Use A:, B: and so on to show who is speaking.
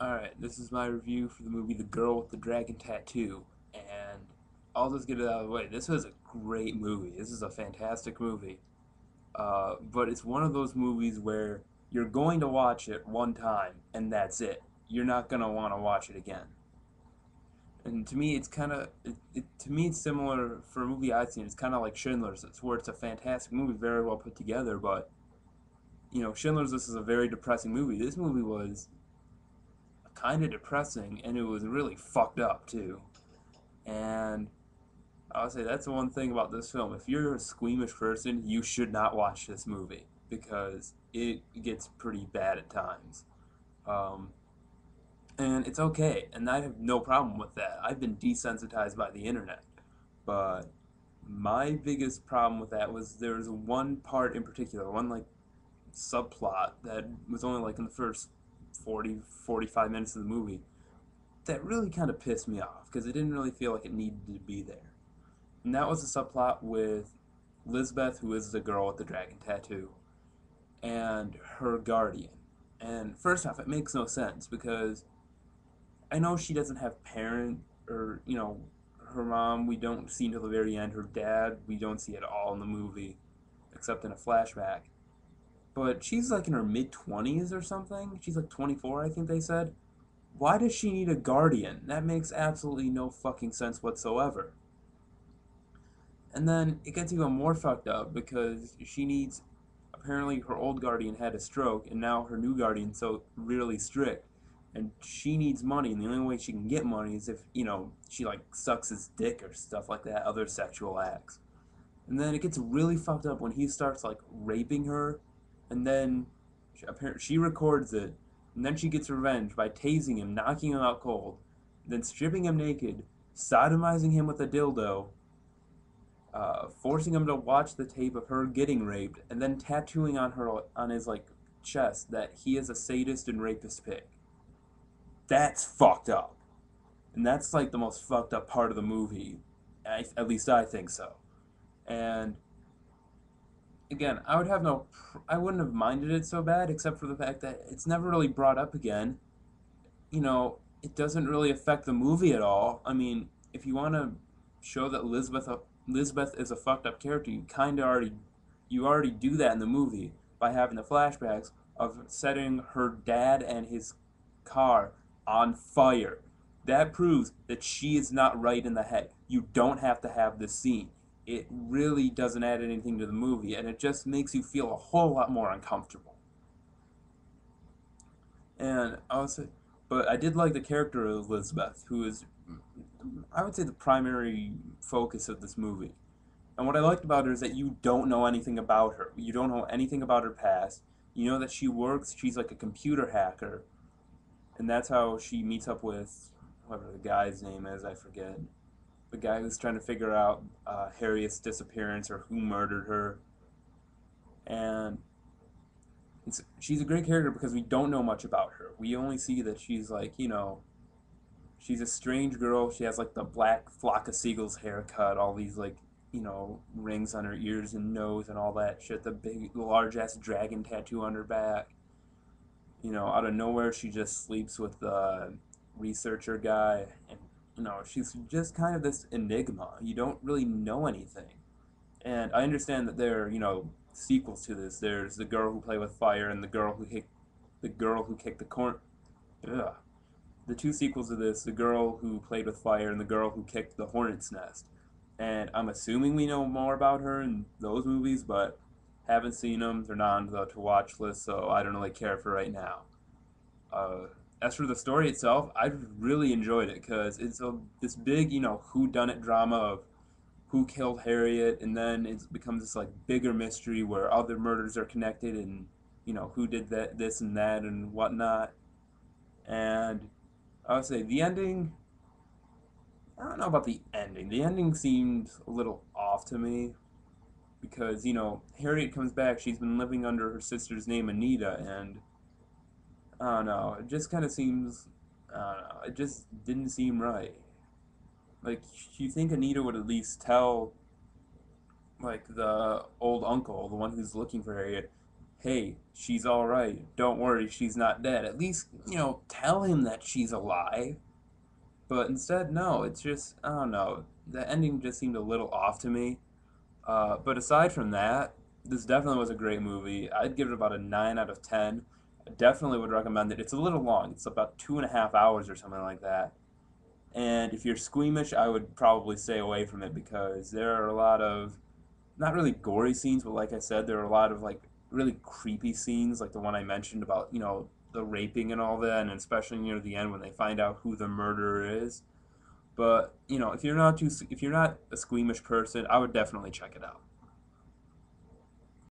A: Alright, this is my review for the movie The Girl with the Dragon Tattoo, and I'll just get it out of the way. This was a great movie. This is a fantastic movie. But it's one of those movies where you're going to watch it one time, and that's it. You're not going to want to watch it again. And to me, it's kind of, to me, it's similar for a movie I've seen. It's kind of like Schindler's. It's where it's a fantastic movie, very well put together, but, Schindler's List is a very depressing movie. This movie was kind of depressing, and it was really fucked up too. And I'll say that's the one thing about this film. If you're a squeamish person, you should not watch this movie because it gets pretty bad at times. Um, and it's okay, and I have no problem with that. I've been desensitized by the internet, but my biggest problem with that was there was one part in particular, one like subplot that was only like in the first 40, 45 minutes of the movie that really kind of pissed me off because it didn't really feel like it needed to be there. And that was the subplot with Lisbeth, who is the girl with the dragon tattoo, and her guardian. And first off, it makes no sense because I know she doesn't have parent or, her mom we don't see until the very end. Her dad we don't see at all in the movie except in a flashback. But she's like in her mid 20s or something. She's like 24, I think they said. Why does she need a guardian? That makes absolutely no fucking sense whatsoever. And then it gets even more fucked up because she needs. Apparently, her old guardian had a stroke, and now her new guardian's so really strict, and she needs money. And the only way she can get money is if she like sucks his dick or stuff like that, other sexual acts. And then it gets really fucked up when he starts like raping her, and then she records it, and then she gets revenge by tasing him, knocking him out cold, then stripping him naked, sodomizing him with a dildo, forcing him to watch the tape of her getting raped, and then tattooing on his like chest that he is a sadist and rapist pig. That's fucked up, and that's like the most fucked up part of the movie. At least I think so. And again, I wouldn't have minded it so bad, except for the fact that it's never really brought up again. It doesn't really affect the movie at all. I mean, if you want to show that Elizabeth is a fucked up character, you already do that in the movie by having the flashbacks of setting her dad and his car on fire. That proves that she is not right in the head. You don't have to have this scene. It really doesn't add anything to the movie, and it just makes you feel a whole lot more uncomfortable. And also, but I did like the character of Elizabeth, who is, I would say, the primary focus of this movie. And what I liked about her is that you don't know anything about her. You don't know anything about her past. You know that she's like a computer hacker, and that's how she meets up with whatever the guy's name is, I forget. The guy who's trying to figure out Harriet's disappearance or who murdered her. And she's a great character because we don't know much about her. We only see that she's like, she's a strange girl. She has like the black flock of seagulls haircut, all these like, rings on her ears and nose and all that shit. The big, large ass dragon tattoo on her back. Out of nowhere, she just sleeps with the researcher guy, and she's just kind of this enigma. You don't really know anything. And I understand that there are, sequels to this. There's the girl who played with fire and the girl who kicked the corn. Ugh. The two sequels to this, the girl who played with fire and the girl who kicked the hornet's nest. And I'm assuming we know more about her in those movies, but haven't seen them. They're not on the to watch list, so I don't really care for right now. Uh, as for the story itself, I really enjoyed it because it's this big, who done it drama of who killed Harriet, and then it becomes this like bigger mystery where other murders are connected, and who did that, this and that, and whatnot. And I would say the ending. I don't know about the ending. The ending seemed a little off to me because Harriet comes back. She's been living under her sister's name, Anita, and I don't know. It just kind of seems. I don't know. It just didn't seem right. Like you think Anita would at least tell like the old uncle, the one who's looking for Harriet, hey, she's all right. Don't worry, she's not dead. At least, tell him that she's alive. But instead, no, it's just, I don't know. The ending just seemed a little off to me. But aside from that, this definitely was a great movie. I'd give it about a 9 out of 10. I definitely would recommend it. It's a little long, it's about 2.5 hours or something like that. And if you're squeamish, I would probably stay away from it because there are a lot of not really gory scenes, but like I said, there are a lot of like really creepy scenes, like the one I mentioned about the raping and all that, and especially near the end when they find out who the murderer is. But if you're not a squeamish person, I would definitely check it out.